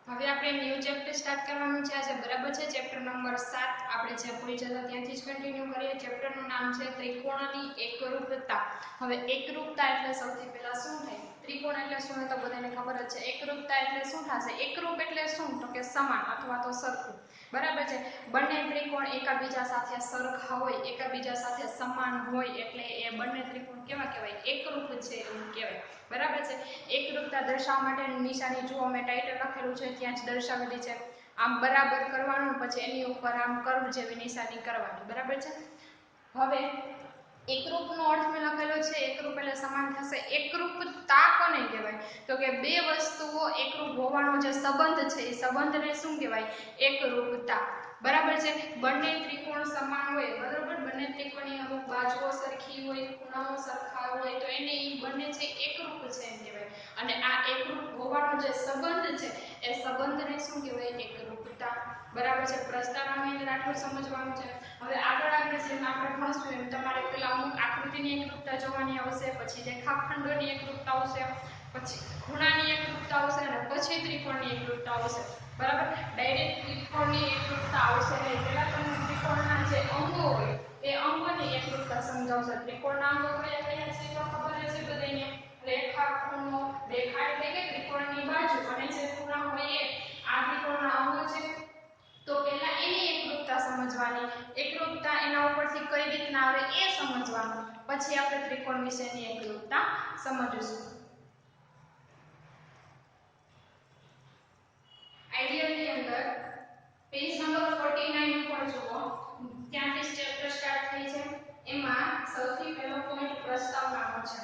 હવે આપણે new chapter start કરવાનું છે આજે, બરાબર છે। ચેપ્ટર નંબર 7 આપણે જે પૂરી જતા ત્યાંથી જ કન્ટિન્યુ કરીએ। ચેપ્ટરનું નામ છે ત્રિકોણની એકરૂપતા। હવે એકરૂપતા એટલે સૌથી પહેલા શું થાય? ત્રિકોણ એટલે શું એ તો બધાને ખબર જ છે। એકરૂપતા એટલે શું થશે? એકરૂપ એટલે શું? તો કે સમાન અથવા તો સરખું, બરાબર છે। બંને ત્રિકોણ એકબીજા સાથે સરખા હોય, એકબીજા સાથે સમાન હોય એટલે એ બંને ત્રિકોણ કેવા કહેવાય? એકરૂપ છે એવું કહેવાય, બરાબર છે। એકરૂપતા દર્શાવવા માટેની નિશાની જુઓ, મેં ટાઇટલ લખેલું છે ત્યાં જ દર્શાવેલી છે। આમ બરાબર કરવાનું, પછી એની ઉપર આમ કર્વ જેવી નિશાની કરવાની, બરાબર છે। હવે એકરૂપનો અર્થ મેં લખેલો છે, એકરૂપ એટલે સમાન થશે। એકરૂપતા કોને કહેવાય? તો કે બે વસ્તુઓ એકરૂપ હોવાનો જે સંબંધ છે એ સંબંધને શું કહેવાય? એકરૂપતા, બરાબર છે। બંને ત્રિકોણ સમાન હોય, બરાબર, બંને ત્રિકોણની અમુક બાજુઓ સરખી હોય, ખૂણાઓ સરખા હોય તો એને બંને છે એકરૂપ છે એમ કહેવાય। અને આ એકરૂપ હોવાનો જે સંબંધ છે એ સંબંધને શું કહેવાય? એકરૂપતા, બરાબર છે। પ્રસ્તાવનાની અંદર આટલું સમજવાનું છે। હવે આગળ જેમ આપણે ભણશું એમ તમારે પેલા અમુક આકૃતિની એકરૂપતા જોવાની આવશે, પછી રેખાખંડોની એકરૂપતા આવશે, પછી ખૂણાની એકરૂપતા આવશે અને પછી ત્રિકોણની એકરૂપતા આવશે, બરાબર। ડાયરેક્ટ ત્રિકોણની એકરૂપતા આવશે નહીં, પહેલા તમને ત્રિકોણના જે અંગો હોય એ અંગોની એકરૂપતા સમજાવશે। ત્રિકોણના અંગો કયા કયા છે તો ખબર છે બધાને? રેખા, ખૂણો, રેખા એટલે કે ત્રિકોણની બાજુ અને જે ખૂણા હોય એ આ ત્રિકોણના અંગો છે, તો પહેલા એની એકરૂપતા સમજવાની। એકરૂપતા એના ઉપરથી કઈ રીતના આવે એ સમજવાનું, પછી આપણે ત્રિકોણ વિશેની એકરૂપતા સમજીશું। આઈડિયલની અંદર પેજ નંબર 49 ઉપર જુઓ, ત્યાંથી ચેપ્ટર સ્ટાર્ટ થઈ છે। એમાં સૌથી પહેલો પોઈન્ટ પ્રસ્તાવનાનો છે।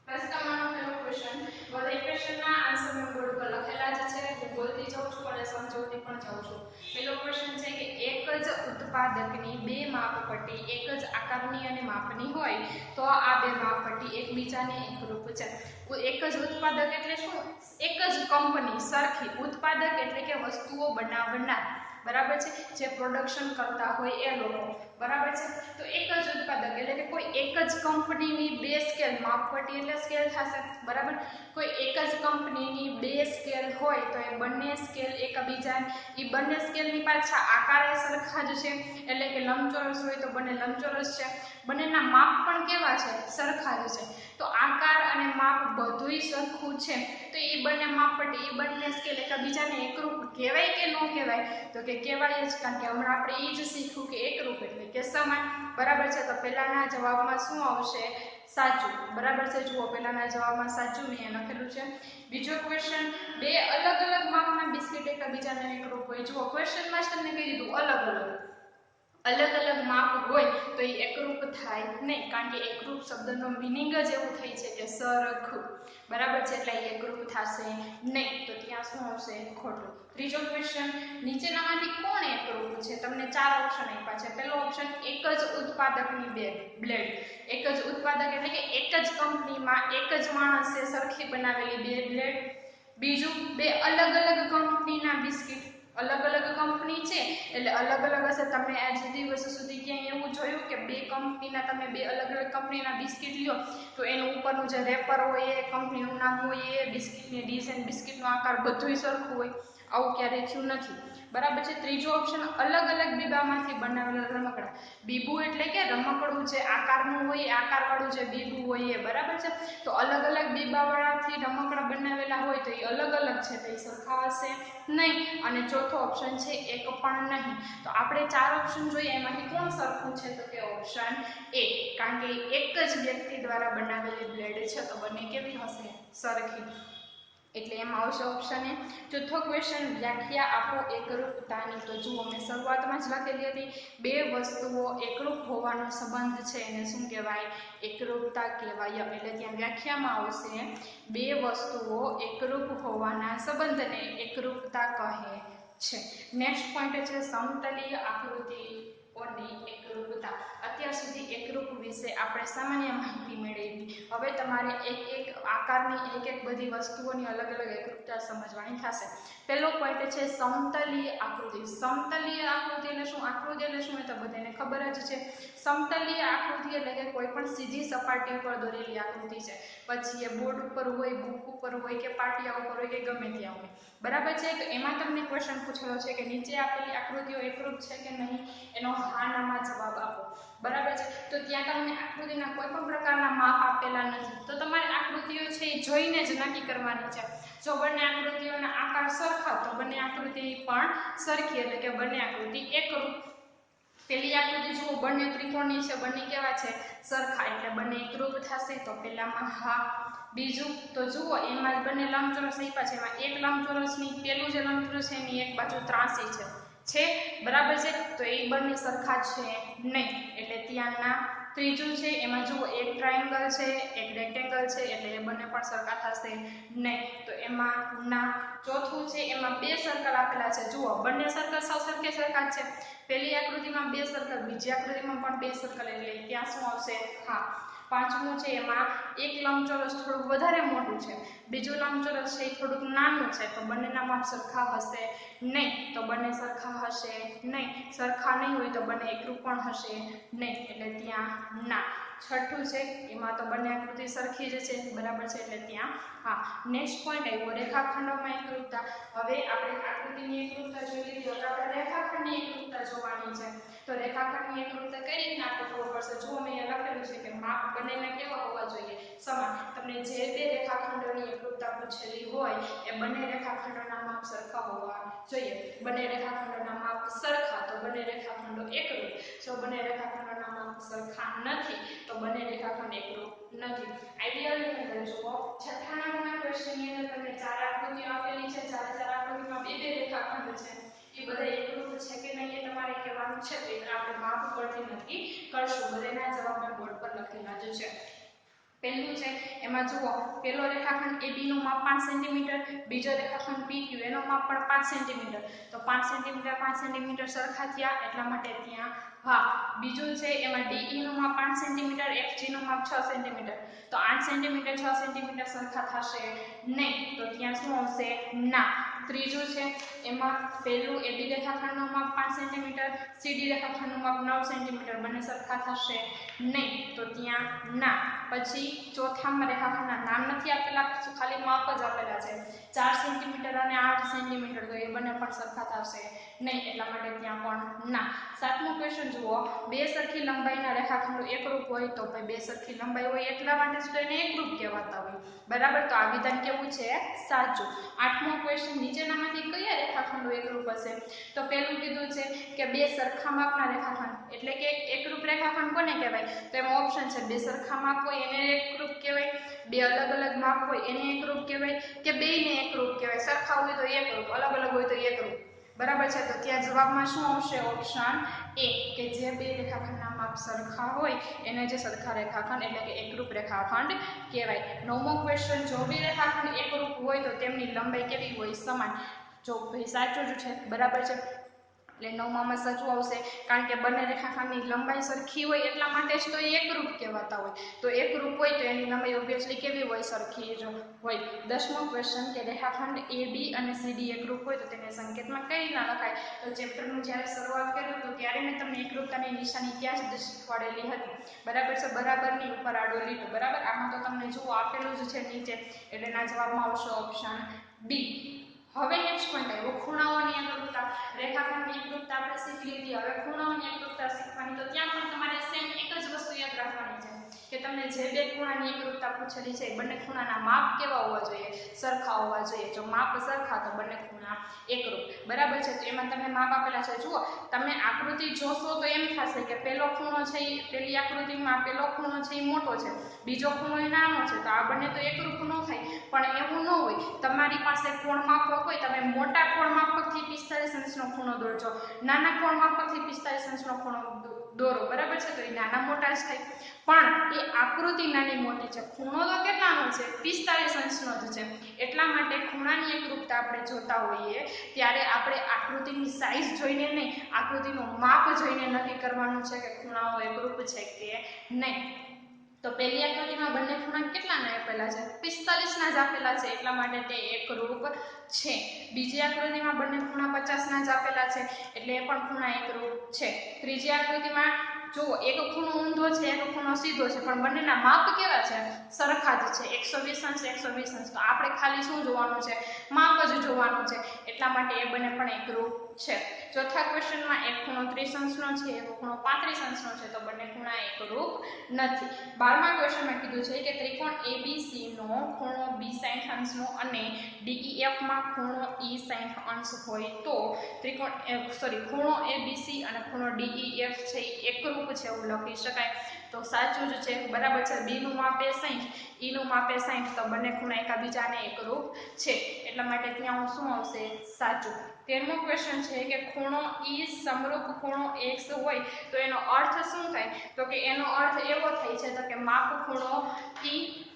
પ્રસ્તાવનાનો પહેલો ક્વેશ્ચન, બધા ક્વેશ્ચનના આન્સર મેં બોર્ડ પર લખેલા જ છે, હું બોલતી જાઉં છું અને સમજાવતી પણ જાઉં છું। પહેલો ક્વેશ્ચન છે કે એક જ ઉત્પાદકની બે માપપટ્ટી એક જ આકારની અને માપની હોય તો આ બે માપપટ્ટી એકબીજાને એકરૂપ છે। એક જ ઉત્પાદક એટલે શું? એક જ કંપની સરખી, ઉત્પાદક એટલે કે વસ્તુઓ બનાવનાર, બરાબર છે, જે પ્રોડક્શન કરતા હોય એ લોકો, બરાબર છે। તો એક જ ઉત્પાદક એટલે કે કોઈ એક જ કંપનીની બે સ્કેલ, માપપટ્ટી એટલે સ્કેલ થશે, બરાબર। કોઈ એક જ કંપનીની બે સ્કેલ હોય તો એ બંને સ્કેલ એકબીજા, એ બંને સ્કેલની પાછા આકારે સરખા જ છે, એટલે કે લંબચોરસ હોય તો બંને લંબચોરસ છે, બંનેના માપ પણ કેવા છે? સરખા જ છે। તો આકાર અને માપ બધુંય સરખું છે તો એ બંને માપપટ્ટી, એ બંને સ્કેલ એકબીજાને એકરૂપ કહેવાય કે ન કહેવાય? તો કે કહેવાય જ, કારણ કે હમણાં આપણે એ જ શીખ્યું કે એકરૂપ એટલે કે સમાન, બરાબર છે। તો પહેલાના જવાબમાં શું આવશે? સાચું, બરાબર છે। જુઓ, પહેલાના જવાબમાં સાચું મેં લખેલું છે। બીજો ક્વેશ્ચન, બે અલગ અલગ માપના બિસ્કિટ એકબીજાને એકરૂપ હોય। જુઓ, ક્વેશ્ચનમાં જ તમને કહી દીધું અલગ અલગ માપ હોય તો એ એકરૂપ થાય નહીં, કારણ કે એકરૂપ શબ્દનો મિનિંગ જ એવું થઈ છે કે સરખું, બરાબર છે, એટલે એકરૂપ થશે નહીં, તો ત્યાં શું આવશે? ખોટું। ત્રીજો ક્વેશ્ચન, નીચેનામાંથી કોણ એકરૂપ છે? તમને 4 ઓપ્શન આપ્યા છે। પહેલો ઓપ્શન, એક જ ઉત્પાદકની બે બ્લેડ, એક જ ઉત્પાદક એટલે કે એક જ કંપનીમાં એક જ માણસે સરખી બનાવેલી બે બ્લેડ। બીજું, બે અલગ અલગ કંપનીના બિસ્કિટ, અલગ અલગ કંપની છે એટલે અલગ અલગ હશે। તમે આજ દિવસ સુધી ક્યાંય એવું જોયું કે બે કંપનીના, તમે બે અલગ અલગ કંપનીના બિસ્કિટ લ્યો તો એનું ઉપરનું જે રેપર હોય એ કંપનીનું નામ હોય એ બિસ્કિટની ડિઝાઇન, બિસ્કિટનો આકાર બધુંય સરખું હોય? આવું ક્યારેય થયું નથી, બરાબર છે। ત્રીજો ઓપ્શન, અલગ અલગ બીબામાંથી બનાવેલા રમકડા, બીબું એટલે કે રમકડું જે આકારનું હોય, આકારવાળું જે બીબું હોય એ, બરાબર છે। તો અલગ અલગ બીબાવાળાથી રમકડા બનાવેલા હોય તો એ અલગ અલગ છે તો એ સરખા હશે નહીં। અને ચોથો ઓપ્શન છે એક પણ નહીં। તો આપણે 4 ઓપ્શન જોઈએ, એમાંથી કોણ સરખું છે? તો કે ઓપ્શન એ, કારણ કે એક જ વ્યક્તિ દ્વારા બનાવેલી બ્લેડ છે તો બંને કેવી હશે? સરખી, એટલે એમાં આવશે ઓપ્શન એ। ચોથો ક્વેશ્ચન, વ્યાખ્યા આપો એકરૂપતાની। તો જુઓ, મેં શરૂઆતમાં જ લખેલી હતી, બે વસ્તુઓ એકરૂપ હોવાનો સંબંધ છે એને શું કહેવાય? એકરૂપતા કહેવાય। એટલે ત્યાં વ્યાખ્યામાં આવશે, બે વસ્તુઓ એકરૂપ હોવાના સંબંધને એકરૂપતા કહે છે। નેક્સ્ટ પોઈન્ટ છે સમતલીય આકૃતિ ઓની એકરૂપતા. અત્યાર સુધી એકરૂપ વિશે આપણે સામાન્ય માહિતી મેળવી. હવે તમારે એક આકારની એક બધી વસ્તુઓની અલગ અલગ એકરૂપતા સમજવાની થશે. પહેલો પોઈન્ટ છે સમતલીય આકૃતિ. સમતલીય આકૃતિ એટલે શું? આકૃતિ એટલે શું એ તો બધાને ખબર જ છે. સમતલીય આકૃતિ એટલે કે કોઈ પણ સીધી સપાટી ઉપર દોરેલી આકૃતિ છે. પછી એ બોર્ડ ઉપર હોય, બુક ઉપર હોય કે પાટિયા ઉપર હોય કે ગમે ત્યાં હોય. બરાબર છે. તો એમાં તમને ક્વેશ્ચન પૂછેલો છે કે નીચે આપેલી આકૃતિઓ એકરૂપ છે કે નહીં, એનો હા નામાં જવાબ આપો. બરાબર છે. તો ત્યાં તમને આકૃતિના કોઈ પણ પ્રકારના માપ આપેલા નથી, તો તમારે આકૃતિઓ છે એ જોઈને જ નક્કી કરવાની છે. જો બંને આકૃતિઓના આકાર સરખા તો બંને આકૃતિ પણ સરખી, એટલે કે બંને આકૃતિ એકરૂપ. પેલી આકૃતિ જુઓ, બંને ત્રિકોણની છે, બંને કેવા છે? સરખા, એટલે બંને એકરૂપ થશે. તો પેલામાં હા. બીજું તો જુઓ, એમાં બંને લંબચોરસ આપ્યા છે, એમાં એક લંબચોરસની પેલું જે લંબચોરસ છે એની એક બાજુ 83 છે. બરાબર છે. તો એ બંને સરખા છે નહીં, એટલે ત્યાં ના. ત્રીજું છે એમાં જુઓ, એક ટ્રાયેંગલ છે, એક રેક્ટેંગલ છે, એટલે એ બંને પણ સરખા થશે નહીં, તો એમાં ના. ચોથું છે એમાં બે સર્કલ આપેલા છે. જુઓ, બંને સર્કલ સાવ સરખા છે. પહેલી આકૃતિમાં બે સર્કલ, બીજી આકૃતિમાં પણ બે સર્કલ, એટલે ત્યાં શું આવશે? હા. પાંચમું છે એમાં એક લંબચોરસ થોડુંક વધારે મોટું છે, બીજું લંબચોરસ છે એ થોડુંક નાનું છે, તો બંનેના માપ સરખા હશે નહીં, તો બંને સરખા હશે નહીં. સરખા નહીં હોય તો બંને એકરૂપ પણ હશે નહીં, એટલે ત્યાં ના. છઠ્ઠું છે એમાં તો બંને આકૃતિ સરખી જ છે. બરાબર છે, એટલે ત્યાં હા. નેક્સ્ટ પોઈન્ટ આવ્યો રેખાખંડોમાં એકરૂપતા. હવે આપણે આકૃતિની એકરૂપતા જોઈ લીધી, હવે આપણે રેખાખંડની એકરૂપતા જોવાની છે. તો રેખાખંડની એકરૂપતા કઈ રીતના આપણે ખબર પડશે? જુઓ, મેં અહીંયા લખેલું છે કે માપ બંનેના કેવા હોવા જોઈએ? સમાન. તમને જે બે રેખાખંડોની એકરૂપતા પૂછેલી હોય એ બંને રેખાખંડોના માપ સરખા હોવા જોઈએ. બંને રેખાખંડોના માપ સરખા તો બંને રેખાખંડો એકરૂપ. જો બંને રેખાખંડોના માપ સરખા નથી તો બંને રેખાખંડ એકરૂપ નથી. આઈડિયલની અંદર જુઓ, 6થા નંબરના ક્વેશ્ચનની અંદર તમને ચાર આકૃતિઓ આપેલી છે. ચાર આકૃતિમાં બે રેખાખંડ છે. એ બધા એકરૂપ છે કે નહીં એ તમારે કહેવાનું છે. તો એ આપણે માપ પરથી નક્કી કરશું. બધાના જવાબ મેં બોર્ડ પર લખેલા જ છે. પહેલું છે એમાં જુઓ, પહેલો રેખાખંડ AB નું માપ 5 સેન્ટીમીટર, બીજો રેખાખંડ PQ એનો માપ પણ 5 સેન્ટીમીટર. તો 5 સેન્ટીમીટર 5 સેન્ટીમીટર સરખા થયા, એટલા માટે ત્યાં હા. બીજું છે એમાં DE નું માપ 5 સેન્ટીમીટર, FG નું માપ 6 સેન્ટીમીટર. તો 8 સેન્ટીમીટર 6 સેન્ટીમીટર સરખા થશે નહીં, તો ત્યાં શું આવશે? ના. ત્રીજું છે એમાં પહેલું AB રેખાખંડનું માપ 5 સેન્ટીમીટર, CD રેખાખંડનું માપ 9 સેન્ટીમીટર, બંને સરખા થશે નહીં, તો ત્યાં ના. પછી ચોથામાં રેખાખંડના નામ નથી આપેલા, ખાલી માપ જ આપેલા છે. 4 સેન્ટીમીટર અને 8 સેન્ટીમીટર, તો એ બંને પણ સરખા થશે નહીં, એટલા માટે ત્યાં પણ ના. સાતમું ક્વેશ્ચન જુઓ, બે સરખી લંબાઈના રેખાખંડો એકરૂપ હોય તો ભાઈ બે સરખી લંબાઈ હોય એટલા માટે જ તો એને એકરૂપ કહેવાતા હોય. બરાબર, તો આ વિધાન કેવું છે? સાચું. આઠમો ક્વેશ્ચન, નીચેનામાંથી કયા રેખાખંડો એકરૂપ હશે? તો પહેલું કીધું છે કે બે સરખા માપના રેખાખંડ, એટલે કે એકરૂપ રેખાખંડ કોને કહેવાય? તો એમાં ઓપ્શન છે બે સરખા માપ હોય એને એકરૂપ કહેવાય, બે અલગ અલગ માપ હોય એને એકરૂપ કહેવાય, કે બેયને એકરૂપ કહેવાય. સરખા હોય તો એકરૂપ, અલગ અલગ હોય તો એકરૂપ. બરાબર છે, તો ત્યાં જવાબમાં શું આવશે? ઓપ્શન એ, કે જે બે રેખાખંડના માપ સરખા હોય એને જે સરખા રેખાખંડ એટલે કે એકરૂપ રેખાખંડ કહેવાય. નવમો ક્વેશ્ચન, જો બે રેખાખંડ એકરૂપ હોય તો તેમની લંબાઈ કેવી હોય? સમાન. જો ભાઈ સાચું જ છે. બરાબર છે, એટલે નવમામાં સાચું આવશે, કારણ કે બંને રેખાખંડની લંબાઈ સરખી હોય એટલા માટે જ તો એ એકરૂપ કહેવાતા હોય. તો એકરૂપ હોય તો એની લંબાઈ ઓબ્વિયસલી કેવી હોય? સરખી જ હોય. 10મો ક્વેશ્ચન, કે રેખાખંડ AB અને CD એકરૂપ હોય તો તેને સંકેતમાં કઈ રીતના લખાય? તો ચેપ્ટરનું જ્યારે શરૂઆત કર્યું તો ત્યારે મેં તમને એકરૂપતાની નિશાની ત્યાં જ શીખવાડેલી હતી. બરાબર છે, બરાબરની ઉપર આડો લીટો. બરાબર, આમાં તો તમને જુઓ આપેલું જ છે નીચે, એટલે એના જવાબમાં આવશે ઓપ્શન બી. હવે નેક્સ્ટ પોઈન્ટ આવ્યો ખૂણાઓની એકરૂપતા. રેખાખંડની એકરૂપતા આપણે શીખી લીધી, હવે ખૂણાઓની એકરૂપતા શીખવાની. તો ત્યાં પણ તમારે સેમ એક જ વસ્તુ યાદ રાખવાની છે કે તમને જે બે ખૂણાની એકરૂપતા પૂછેલી છે બંને ખૂણાના માપ કેવા હોવા જોઈએ? સરખા હોવા જોઈએ. જો માપ સરખા તો બંને ખૂણા એકરૂપ. બરાબર છે, તો એમાં તમને માપ આપેલા છે. જુઓ, તમે આકૃતિ જોશો તો એમ થશે કે પહેલો ખૂણો છે એ પેલી આકૃતિમાં પહેલો ખૂણો છે એ મોટો છે, બીજો ખૂણો એ નાનો છે, તો આ બંને તો એકરૂપ ન થાય. પણ એવું ન હોય, તમારી પાસે કોણ માપક હોય, તમે મોટા કોણ માપકથી 45 અંશનો ખૂણો દોરજો, નાના કોણ માપકથી 45 અંશનો ખૂણો દોરો, બરાબર છે. તો એ નાના મોટા જ થાય, પણ એ આકૃતિ નાની મોટી છે. ખૂણો તો કેટલાનો છે? 45 અંશનો જ છે. એટલા માટે ખૂણાની એકરૂપતા આપણે જોતા હોઈએ ત્યારે આપણે આકૃતિની સાઈઝ જોઈને નહીં, આકૃતિનું માપ જોઈને નક્કી કરવાનું છે કે ખૂણાઓ એકરૂપ છે કે નહીં. તો પહેલી આકૃતિમાં બંને ખૂણા કેટલાના આપેલા છે? 45 ના જ આપેલા છે, એટલા માટે તે એકરૂપ છે. બીજી આકૃતિમાં બંને ખૂણા 50 ના જ આપેલા છે, એટલે એ પણ ખૂણા એકરૂપ છે. ત્રીજી આકૃતિમાં જુઓ, એક ખૂણો ઊંધો છે, એક ખૂણો સીધો છે, પણ બંનેના માપ કેવા છે? સરખા જ છે, 120 અંશ 120 અંશ. તો આપણે ખાલી શું જોવાનું છે? માપ જ જોવાનું છે, એટલા માટે એ બંને પણ એકરૂપ છે. ચોથા ક્વેશ્ચનમાં એક ખૂણો 30 અંશનો છે, એક ખૂણો 35 અંશનો છે, તો બંને ખૂણા એકરૂપ નથી. 12મા ક્વેશ્ચનમાં કીધું છે કે ત્રિકોણ ABC નો ખૂણો B 60 અંશનો અને DEF માં ખૂણો E 60 અંશ હોય તો ખૂણો ABC અને ખૂણો DEF છે એકરૂપ છે એવું લખી શકાય. તો સાચું જ છે, બરાબર છે. B નું માપ 60, E નું માપ 60, તો બંને ખૂણા એકબીજાને એકરૂપ છે, એટલા માટે ત્યાં શું આવશે? સાચું. 13મો ક્વેશ્ચન છે કે ખૂણો E સમરૂપ ખૂણો X હોય તો એનો અર્થ શું થાય? તો કે એનો અર્થ એવો થાય છે તો કે માપ ખૂણો E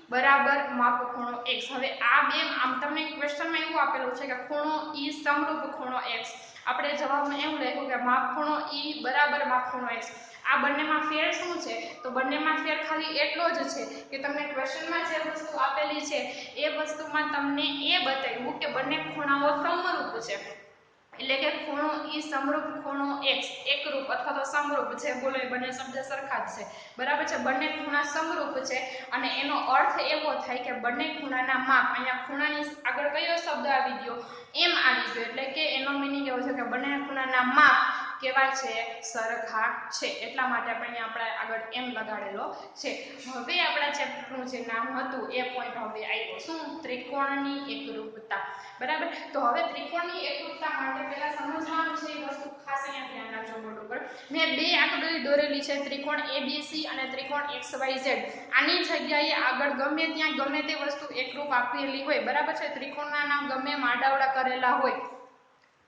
બરાબર માપ ખૂણો X. હવે આ બે આમ તમને ક્વેશ્ચનમાં એવું આપેલું છે કે ખૂણો E સમરૂપ ખૂણો X, આપણે જવાબમાં એવું લખ્યું કે માપ ખૂણો E બરાબર માપ ખૂણો X. આ બંનેમાં ફેર શું છે? તો બંનેમાં ફેર ખાલી એટલો જ છે કે તમને ક્વેશ્ચનમાં જે વસ્તુ આપેલી છે એ વસ્તુમાં તમને એ બતાવ્યું કે બંને ખૂણાઓ સમરૂપ છે, એટલે કે ખૂણો E સમરૂપ ખૂણો X એકરૂપ અથવા તો સમરૂપ છે. બોલો, એ બંને શબ્દ સરખા જ છે, બરાબર છે. બંને ખૂણા સમરૂપ છે અને એનો અર્થ એવો થાય કે બંને ખૂણાના માપ, અહીંયા ખૂણાની આગળ કયો શબ્દ આવી ગયો? એમ આવી ગયો, એટલે કે એનો મીનિંગ એવો છે કે બંને ખૂણાના માપ કેવા છે? સરખા છે, એટલા માટે આપણે અહીંયા આગળ એમ લગાડેલો છે. હવે આપણા ચેપ્ટરનું જે નામ હતું એ પોઈન્ટ હવે આવ્યો, શું? ત્રિકોણની એકરૂપતા, બરાબર. તો હવે ત્રિકોણની એકરૂપતા માટે પહેલા સમજવાનું છે એ વસ્તુ ખાસ અહીંયા ધ્યાન રાખજો બોર્ડ ઉપર. મેં બે આકૃતિ દોરેલી છે, ત્રિકોણ ABC અને ત્રિકોણ XYZ. આની જગ્યાએ આગળ ગમે ત્યાં ગમે તે વસ્તુ એકરૂપ આપેલી હોય, બરાબર છે. ત્રિકોણના નામ ગમે એમ આડાવડા કરેલા હોય,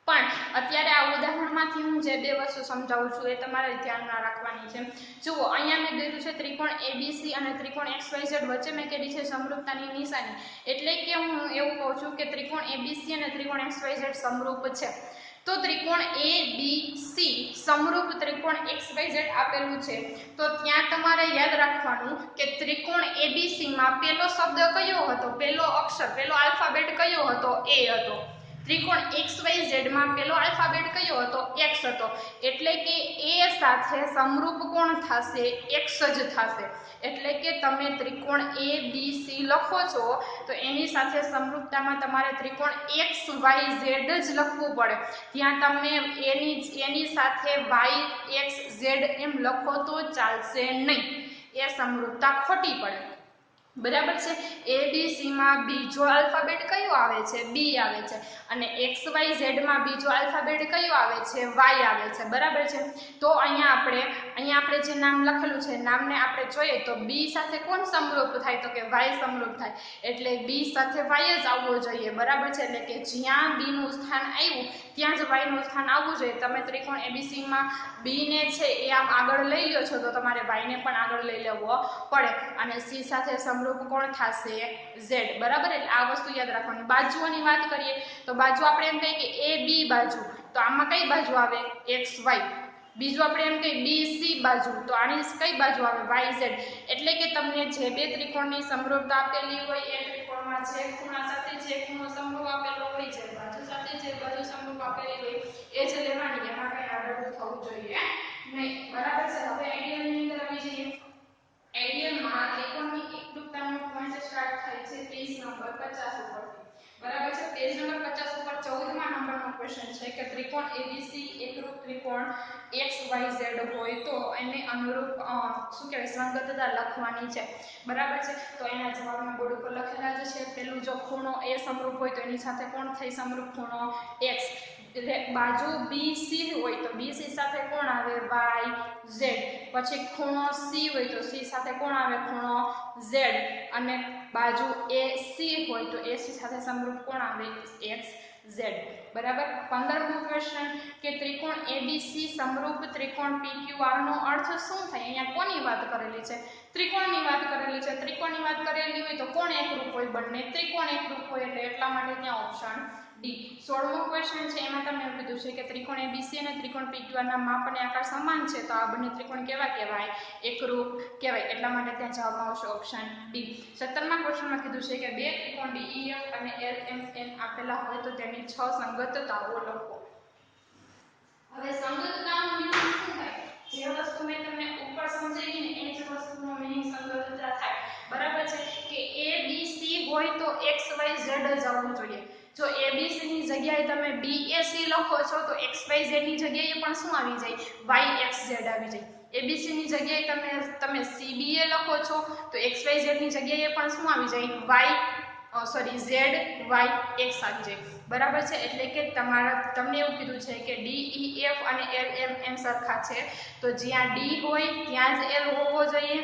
પણ અત્યારે આ ઉદાહરણમાંથી હું જે બે વસ્તુ સમજાવું છું એ તમારે ધ્યાનમાં રાખવાની છે. જુઓ, અહીંયા મેં દીધું છે ત્રિકોણ ABC અને ત્રિકોણ XYZ વચ્ચે મેં કીધી છે સમરૂપતાની નિશાની, એટલે કે હું એવું કહું છું કે ત્રિકોણ ABC અને ત્રિકોણ XYZ સમરૂપ છે. તો ત્રિકોણ ABC સમરૂપ ત્રિકોણ XYZ આપેલું છે, તો ત્યાં તમારે યાદ રાખવાનું કે ત્રિકોણ ABC માં પહેલો શબ્દ કયો હતો? પહેલો અક્ષર, પહેલો આલ્ફાબેટ કયો હતો? A હતો. ત્રિકોણ XYZ માં પહેલો આલ્ફાબેટ કયો હતો? X હતો, એટલે કે A સાથે સમરૂપ કોણ થશે? X જ થશે. એટલે કે તમે ત્રિકોણ ABC લખો છો તો એની સાથે સમરૂપતામાં તમારે ત્રિકોણ XYZ જ લખવું પડે. ત્યાં તમે એની સાથે YXZ એમ લખો તો ચાલશે નહીં, એ સમરૂપતા ખોટી પડે, બરાબર છે. ABC માં બીજો આલ્ફાબેટ કયો આવે છે? B આવે છે, અને XYZ માં બીજો આલ્ફાબેટ કયો આવે છે? Y આવે છે, બરાબર છે. તો અહીંયા આપણે જે નામ લખેલું છે નામને આપણે જોઈએ તો B સાથે કોણ સમરૂપ થાય? તો કે Y સમરૂપ થાય, એટલે B સાથે Y જ આવવો જોઈએ, બરાબર છે. એટલે કે જ્યાં B નું સ્થાન આવ્યું ત્યાં જ Y નું સ્થાન આવવું જોઈએ. તમે ત્રિકોણ ABC માં B ને છે એ આમ આગળ લઈ લ્યો છો તો તમારે Y ને પણ આગળ લઈ લેવો પડે, અને C સાથે સમરૂપ કોણ થશે? Z, બરાબર. એટલે આ વસ્તુ યાદ રાખવાની. બાજુઓની વાત કરીએ તો બાજુ આપણે એમ કહીએ કે AB બાજુ, તો આમાં કઈ બાજુ આવે? XY. બીજું આપણે એમ કહીએ BC બાજુ, તો આની કઈ બાજુ આવે? YZ. એટલે કે તમને જે બે ત્રિકોણની સમરૂપતા આપેલી હોય એ ત્રિકોણમાં જે ખૂણા સાથે જે ખૂણો સમરૂપ આપેલો હોય, જે બાજુ સાથે જે બાજુ સમરૂપ આપેલી હોય એ જ લેવાની, એમાં કઈ આગળ થવું જોઈએ નહીં, બરાબર છે. હવે આઈડિયલની અંદર આવી જઈએ. આઈડિયલમાં ત્રિકોણની એકરૂપતાનો પોઈન્ટ સ્ટાર્ટ થાય છે પેજ નંબર 50 ઉપરથી, બરાબર છે. પેજ નંબર 50 ઉપર 14મા નંબરનો ક્વેશ્ચન છે કે ત્રિકોણ ABC એકરૂપ ત્રિકોણ XYZ હોય તો એને અનુરૂપ શું કહેવાય સંગતતા લખવાની છે, બરાબર છે. તો એના જવાબમાં બોર્ડ ઉપર લખેલા જ છે. પેલું જો ખૂણો A સમરૂપ હોય તો એની સાથે કોણ થઈ સમરૂપ? ખૂણો X. બાજુ BC હોય તો BC સાથે કોણ આવે? YZ. પછી ખૂણો C હોય તો C સાથે કોણ આવે? ખૂણો Z. અને બાજુ AC હોય તો AC સાથે સમરૂપ કોણ આવે? XZ. Z બરાબર 15મો ક્વેશ્ચન કે ત્રિકોણ ABC સમરૂપ ત્રિકોણ PQR નો અર્થ શું થાય અહીંયા કોની વાત કરેલી છે ત્રિકોણની વાત કરેલી છે ત્રિકોણની વાત કરેલી હોય તો કોણ એકરૂપ હોય બંને ત્રિકોણ એકરૂપ હોય એટલે એટલા માટે ત્યાં ઓપ્શન ડી 16મો ક્વેશ્ચન છે એમાં તમને એવું કીધું છે કે ત્રિકોણ ABC અને ત્રિકોણ PQR ના માપ અને આકાર સમાન છે તો આ બંને ત્રિકોણ કેવા કહેવાય એકરૂપ કહેવાય એટલા માટે ત્યાં જવાબમાં આવશે ઓપ્શન ડી 17મા ક્વેશ્ચનમાં કીધું છે કે બે ત્રિકોણ DEF અને LMN આપેલા હોય તો તેની 6 સંગતતાઓ લખો હવે સંગતતાનો મીનિંગ શું થાય જે વસ્તુ મેં તમને ઉપર સમજાવી ને એ જ વસ્તુનો મીનિંગ સંગતતા થાય બરાબર છે કે ABC હોય તો XYZ જ આવવું જોઈએ જો ABC ની જગ્યાએ તમે BAC લખો છો તો XYZ ની જગ્યાએ પણ શું આવી જાય YXZ આવી જાય ABC ની જગ્યાએ તમે CBA લખો છો તો XYZ ની જગ્યાએ પણ શું આવી જાય ZYX આવી જાય બરાબર છે એટલે કે તમને એવું કીધું છે કે DEF અને LMN સરખા છે તો જ્યાં D હોય ત્યાં જ L હોવો જોઈએ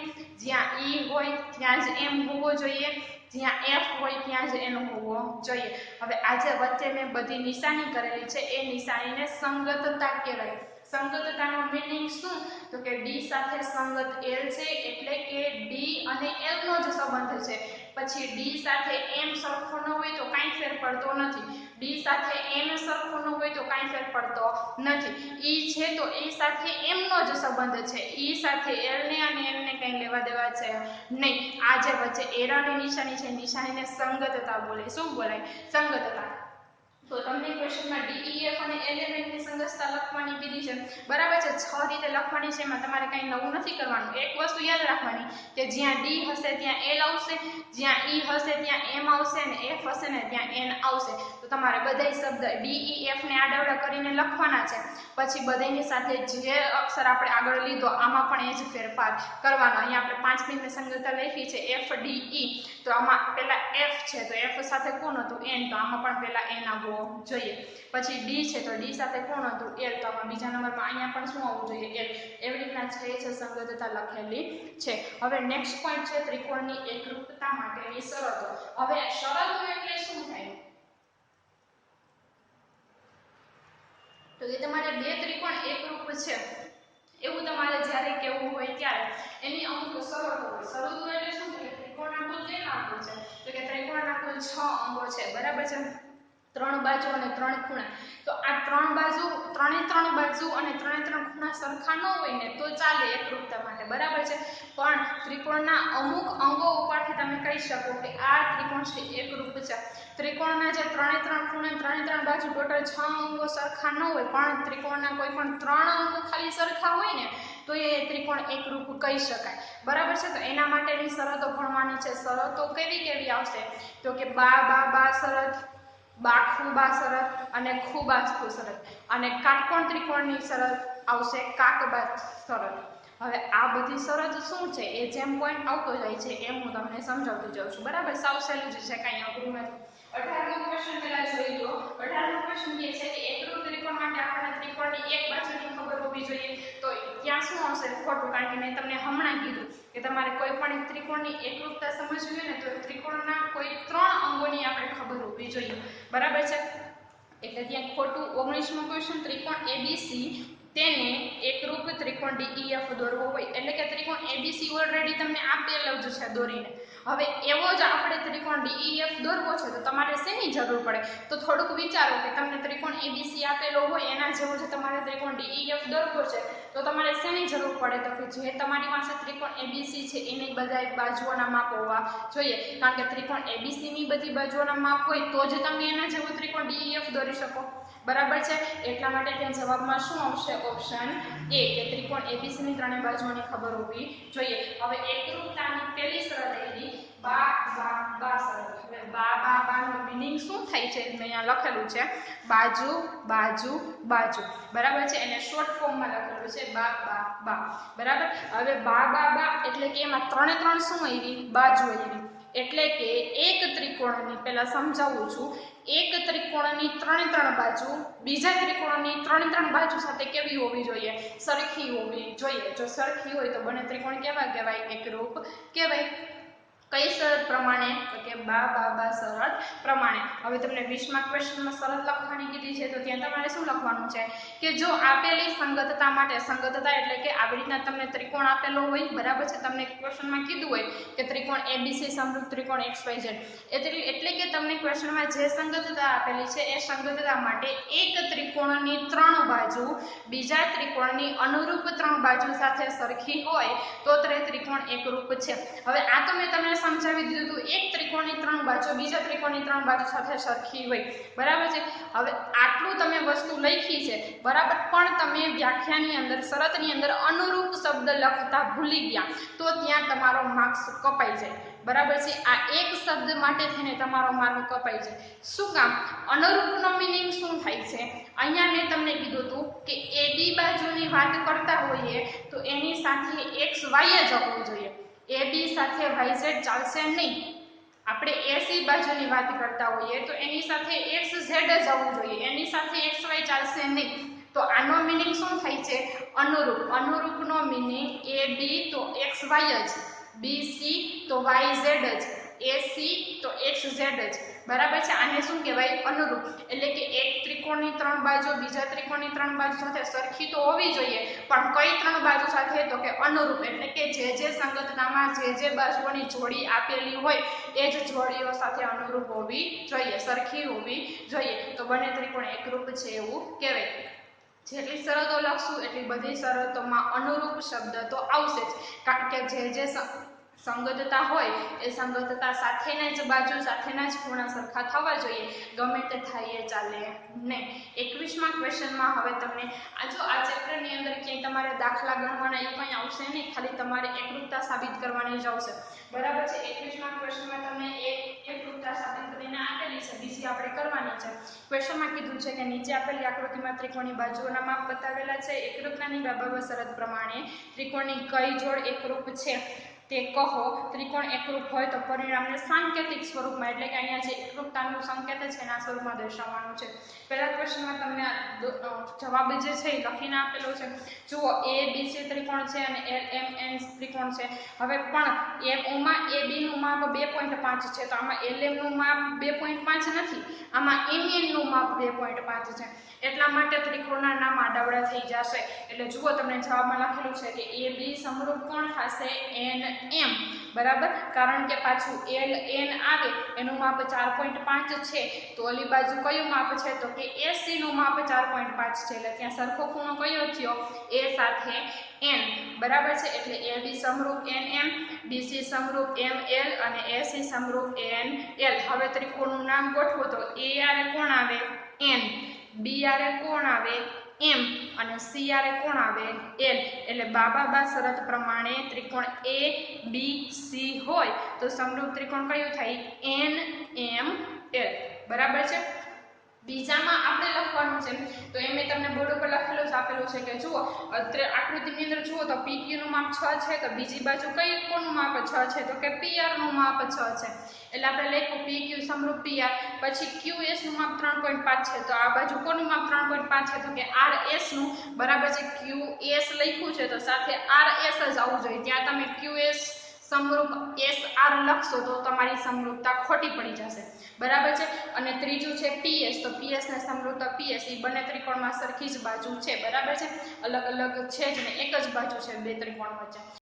જ્યાં E હોય ત્યાં જ M હોવો જોઈએ જ્યાં F હોય ત્યાં જ N હોવો જોઈએ હવે આજે વચ્ચે મેં બધી નિશાની કરેલી છે એ નિશાનીને સંગતતા કહેવાય સંગતતાનો મીનિંગ શું તો કે D સાથે સંગત L છે એટલે કે D અને L નો જ સંબંધ છે પછી D સાથે M સરખો ન હોય તો કાંઈ ફેર પડતો નથી D સાથે N સરખો ન હોય તો કાંઈ ફેર પડતો નથી E છે તો E સાથે M નો જ સંબંધ છે E સાથે L ને અને N ને કંઈ લેવા દેવા છે નહીં આ જે વચ્ચે એરાની નિશાની છે નિશાનીને સંગતતા બોલે શું બોલાય સંગતતા તો તમને ક્વેશ્ચનમાં DEF અને LMN ની સંગતતા લખવાની કીધી છે બરાબર છે 6 રીતે લખવાની છે એમાં તમારે કંઈ નવું નથી કરવાનું એક વસ્તુ યાદ રાખવાની કે જ્યાં D હશે ત્યાં L આવશે જ્યાં E હશે ત્યાં M આવશે અને F હશે ને ત્યાં N આવશે તો તમારે બધાય શબ્દ DEF ને આડાવડા કરીને લખવાના છે પછી બધાયની સાથે જે અક્ષર આપણે આગળ લીધો આમાં પણ એ જ ફેરફાર કરવાનો અહીંયા આપણે 5 મિનિટની સંગતતા લખી છે FDE તો આમાં પહેલા F છે તો F સાથે કોણ હતું N તો આમાં પણ પહેલા N આવવો જોઈએ પછી D છે તો D સાથે કોણ હતું L તો આમાં બીજા નંબરમાં અહીંયા પણ શું આવવું જોઈએ L એવી રીતના છે સંગતતા લખેલી છે હવે નેક્સ્ટ પોઈન્ટ છે ત્રિકોણની એકરૂપતા માટેની શરતો હવે શરતો એટલે શું થાય તો કે તમારે બે ત્રિકોણ એકરૂપ છે એવું તમારે જ્યારે કહેવું હોય ત્યારે એની અમુક શરતો હોય શરતો એટલે શું કે ત્રિકોણના કુલ કેટલા અંગો છે તો કે ત્રિકોણના કુલ 6 અંગો છે બરાબર છે 3 બાજુ અને 3 ખૂણા તો આ 3 બાજુ અને 3 ખૂણા સરખા ન હોય ને તો ચાલે એકરૂપતા માટે બરાબર છે પણ ત્રિકોણના અમુક અંગો ઉપરથી તમે કહી શકો કે આ ત્રિકોણ છે એકરૂપ છે ત્રિકોણના જે 3 ખૂણા 3 બાજુ ટોટલ 6 અંગો સરખા ન હોય પણ ત્રિકોણના કોઈ પણ 3 અંગો ખાલી સરખા હોય ને તો એ ત્રિકોણ એકરૂપ કહી શકાય બરાબર છે તો એના માટેની શરતો ભણવાની છે શરતો કેવી આવશે તો કે બા શરત બાખુબા શરત અને ખુબાખુ શરત અને કાટકોણ ત્રિકોણની શરત આવશે કાકબા શરત હવે આ બધી શરત શું છે એ જેમ પોઈન્ટ આવતો જાય છે એમ હું તમને સમજાવતી જાઉં છું બરાબર સાવ સહેલું જ છે કાંઈ અઘરું નથી 18મો ક્વેશ્ચન પહેલા જોઈ લો 18મો ક્વેશ્ચન કહે છે કે એકરૂપ ત્રિકોણ માટે આપણે ત્રિકોણની એક બાજુની ખબર હોવી જોઈએ તો ત્યાં શું આવશે ખોટું કારણ કે મેં તમને હમણાં કીધું કે તમારે કોઈ પણ એક ત્રિકોણની એકરૂપતા સમજવી હોય ને તો ત્રિકોણના કોઈ 3 અંગોની આપણે ખબર હોવી જોઈએ બરાબર છે એટલે ત્યાં ખોટું 19મો ક્વેશ્ચન ત્રિકોણ ABC તેને એકરૂપ ત્રિકોણ DEF દોરવો હોય એટલે કે ત્રિકોણ ABC ઓલરેડી તમને આપેલો જ છે દોરીને હવે એવો જ આપણે ત્રિકોણ DEF દોરવો છે તો તમારે શેની જરૂર પડે તો થોડુંક વિચારો કે તમને ત્રિકોણ ABC આપેલો હોય એના જેવો જ તમારે ત્રિકોણ DEF દોરવો છે તો તમારે શેની જરૂર પડે તો કે જે તમારી પાસે ત્રિકોણ ABC છે એની બધાય બાજુઓના માપ હોવા જોઈએ કારણ કે ત્રિકોણ ABC ની બધી બાજુઓના માપ હોય તો જ તમે એના જેવો ત્રિકોણ DEF દોરી શકો બરાબર છે એટલા માટે ત્યાં જવાબમાં શું આવશે ઓપ્શન એ કે ત્રિકોણ ABC ની ત્રણેય બાજુઓની ખબર હોવી જોઈએ હવે એકરૂપતાની પહેલી શરત આવી બા શરત હવે બા નો મીનિંગ શું થાય છે મેં અહીંયા લખેલું છે બાજુ બરાબર છે એને શોર્ટ ફોર્મમાં લખેલું છે બા બરાબર હવે બા એટલે કે એમાં 3 શું આવી બાજુ આવી એટલે કે એક ત્રિકોણની પહેલા સમજાવું છું એક ત્રિકોણની 3 બાજુ બીજા ત્રિકોણની 3 બાજુ સાથે કેવી હોવી જોઈએ સરખી હોવી જોઈએ જો સરખી હોય તો બંને ત્રિકોણ કેવા કહેવાય એકરૂપ કહેવાય કઈ શરત પ્રમાણે? તો કે બા બા બા શરત પ્રમાણે. હવે તમને 20મા ક્વેશ્ચનમાં શરત લખવાની કીધી છે તો ત્યાં તમારે શું લખવાનું છે કે જો આપેલી સંગતતા માટે, સંગતતા એટલે કે આવી રીતના તમને ત્રિકોણ આપેલો હોય, બરાબર છે, તમને ક્વેશ્ચનમાં કીધું હોય કે ત્રિકોણ ABC સમરૂપ ત્રિકોણ XYZ, એટલે કે તમને ક્વેશ્ચનમાં જે સંગતતા આપેલી છે એ સંગતતા માટે એક ત્રિકોણની 3 બાજુ બીજા ત્રિકોણની અનુરૂપ 3 બાજુ સાથે સરખી હોય તો તે ત્રિકોણ એકરૂપ છે. હવે આ તો મેં તમને સમજાવી દીધું હતું, એક ત્રિકોણની 3 બાજુ બીજા ત્રિકોણની 3 બાજુ સાથે સરખી હોય, બરાબર છે. હવે આટલું તમે વસ્તુ લખી છે, બરાબર, પણ તમે વ્યાખ્યાની અંદર, શરતની અંદર અનુરૂપ શબ્દ લખતા ભૂલી ગયા તો ત્યાં તમારો માર્ક્સ કપાઈ જાય, બરાબર છે. આ એક શબ્દ માટે થઈને તમારો માર્ક કપાઈ જાય. શું કામ? અનુરૂપનો મીનિંગ શું થાય છે? અહીંયા મેં તમને કીધું હતું કે AB બાજુની વાત કરતા હોઈએ તો એની સાથે XY જ હોવું જોઈએ, AB સાથે YZ ચાલશે નહીં. આપણે AC બાજુની વાત કરતા હોઈએ તો એની સાથે XZ જ હોવું જોઈએ, એની સાથે XY ચાલશે નહીં. તો આનો મીનિંગ શું થાય છે? અનુરૂપ. અનુરૂપનો મીનિંગ AB તો XY જ, BC તો YZ જ, AC તો XZ જ, બરાબર છે. આને શું કહેવાય? અનુરૂપ. એટલે કે એક ત્રિકોણની 3 બાજુ બીજા ત્રિકોણની 3 બાજુ સાથે સરખી તો હોવી જોઈએ, પણ કઈ 3 બાજુ સાથે? તો કે અનુરૂપ. એટલે કે જે સંગતતામાં જે બાજુઓની જોડી આપેલી હોય એ જ જોડીઓ સાથે અનુરૂપ હોવી જોઈએ, સરખી હોવી જોઈએ, તો બંને ત્રિકોણ એકરૂપ છે એવું કહેવાય. જેટલી શરતો લખશું એટલી બધી શરતોમાં અનુરૂપ શબ્દ તો આવશે જ, કારણ કે જે સંગતતા હોય એ સંગતતા સાથેના જ બાજુ સાથેના જ ખૂણા સરખા થવા જોઈએ, ગમે તે થાય એ ચાલે નહીં. 21મા ક્વેશ્ચનમાં હવે તમને આ ચેપ્ટરની અંદર ક્યાંય તમારે દાખલા ગણવાના એવું કંઈ આવશે નહીં, ખાલી તમારે એકરૂપતા સાબિત કરવાની જ આવશે, બરાબર છે. 21મા ક્વેશ્ચનમાં તમને એકરૂપતા સાબિત કરીને આપેલી છે, બીજી આપણે કરવાની છે. ક્વેશ્ચનમાં કીધું છે કે નીચે આપેલી આકૃતિમાં ત્રિકોણની બાજુઓના માપ બતાવેલા છે, એકરૂપતાની બા બા શરત પ્રમાણે ત્રિકોણની કઈ જોડ એકરૂપ છે તે કહો. ત્રિકોણ એકરૂપ હોય તો પરિણામને સાંકેતિક સ્વરૂપમાં, એટલે કે અહીંયા જે એકરૂપતાનું સંકેત છે એના સ્વરૂપમાં દર્શાવવાનું છે. પહેલા ક્વેશ્ચનમાં તમને જવાબ જે છે એ લખીને આપેલો છે. જુઓ, ABC ત્રિકોણ છે અને LMN ત્રિકોણ છે. હવે પણ માં AB નું માપ 2.5 છે, તો આમાં LM નું માપ 2.5 નથી, આમાં MN નું માપ 2.5 છે. એટલા માટે ત્રિકોણના નામ આડાવડા થઈ જશે. એટલે જુઓ, તમને જવાબમાં લખેલું છે કે AB સમરૂપ કોણ થશે? NM, બરાબર, કારણ કે પાછું LN આવે એનું માપ 4.5 છે, તો ઓલી બાજુ કયું માપ છે? તો કે AC નું માપ 4.5 છે, એટલે ત્યાં સરખો ખૂણો કયો થયો? A સાથે N, બરાબર છે. એટલે AB સમરૂપ NM, BC સમરૂપ ML અને AC સમરૂપ NL. હવે ત્રિકોણનું નામ ગોઠવો તો A આરે કોણ આવે? N, B આરે કોણ આવે? M અને C આરે કોણ આવે? L. એટલે બા બા શરત પ્રમાણે ત્રિકોણ ABC હોય તો સમરૂપ ત્રિકોણ કયું થાય? NML, બરાબર છે. બીજામાં આપણે લખવાનું છે તો એ મેં તમને બોર્ડ ઉપર લખેલું જ આપેલું છે કે જુઓ, આકૃતિની અંદર જુઓ તો PQ નું માપ 6 છે, તો બીજી બાજુ કઈ કોનું માપ 6 છે? તો કે PR નું માપ 6 છે. એટલે આપણે લખ્યું PQ સમરૂપ PR, પછી QS નું માપ 3.5 છે, તો આ બાજુ કોનું માપ 3.5 છે? તો કે RS નું, બરાબર છે. QS લખ્યું છે તો સાથે RS જ આવવું જોઈએ, ત્યાં તમે QS સમરૂપ SR લખશો તો તમારી સમરૂપતા ખોટી પડી જશે, બરાબર છે. અને ત્રીજું છે PS, તો PS ને સમરૂપતા PS, એ બંને ત્રિકોણમાં સરખી જ બાજુ છે, બરાબર છે, અલગ અલગ છે જ ને, એક જ બાજુ છે બે ત્રિકોણ વચ્ચે.